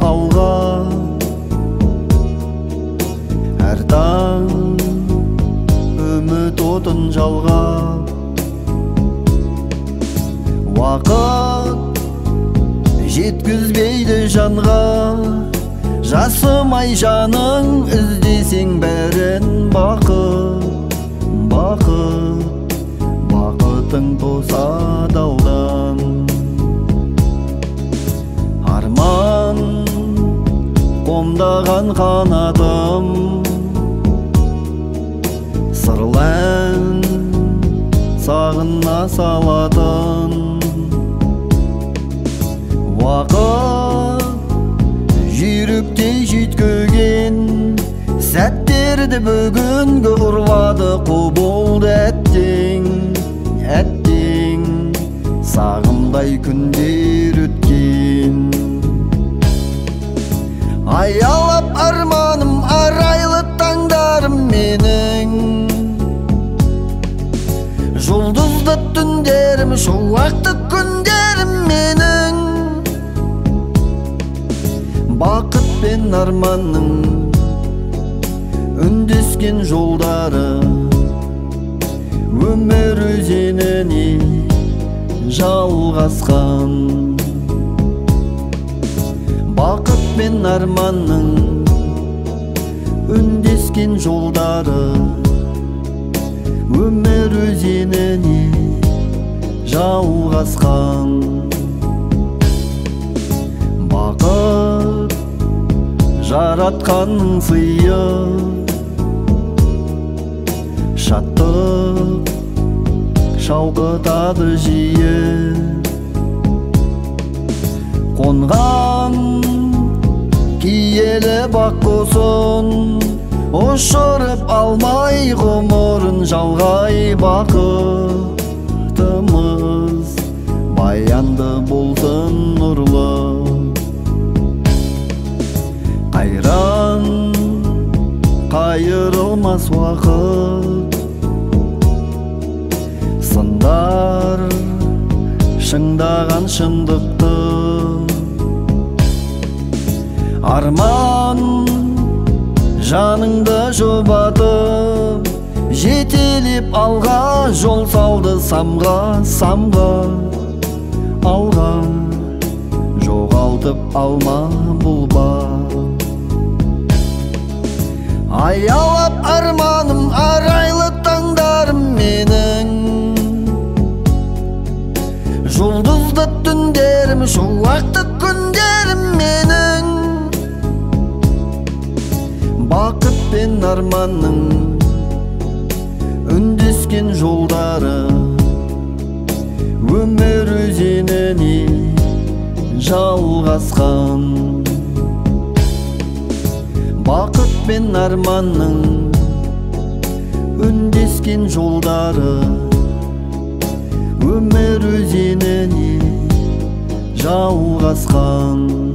алға, әр таң үміт отын жалғап. Уақыт жеткізбейді жанға, жасымай жаның іздесең бәрін. Бақыт, бақыт, бақытың туса даудан. Арман қомдаған қанатым, сырлы ән сағына салатын. Уақыт жүйріктей жүйткіген сәттерді бүгінгі ұрлады. Қу болды әттең, әттең, сағымдай күндер өткен. Аялап арманым, арайлы таңдарым менің, жұлдызды түндерім, шуақты күндерім менің. Бақыт пен арманның үндескен жолдары, өмір өзеніне жалғасқан. Бақыт пен арманның үндескен жолдары, өмір өзеніне жалғасқан. Бақыт жаратқанның сыйы, шаттық шалқытады жиі. Қонған киелі бақ құсын, ұшырып алмай ғұмырын жалғай. Бақытымыз баянды болсын нұрлы, қайран қайырылмас уақыт. Сындар шыңдаған шындықты, арман жаныңды жұбатып, жетелеп алға жол салды. Самға, самға, алға жоғалтып алма бұл бақ. Аялап арманым, арайлы таңдарым менің, жұлдызды түндерім, шуақты күндерім менің. Бақыт пен арманның үндескен жолдары, өмір өзеніне жалғасқан. Бақыт пен арманның үндескен жолдары, өмір өзеніне жалғасқан.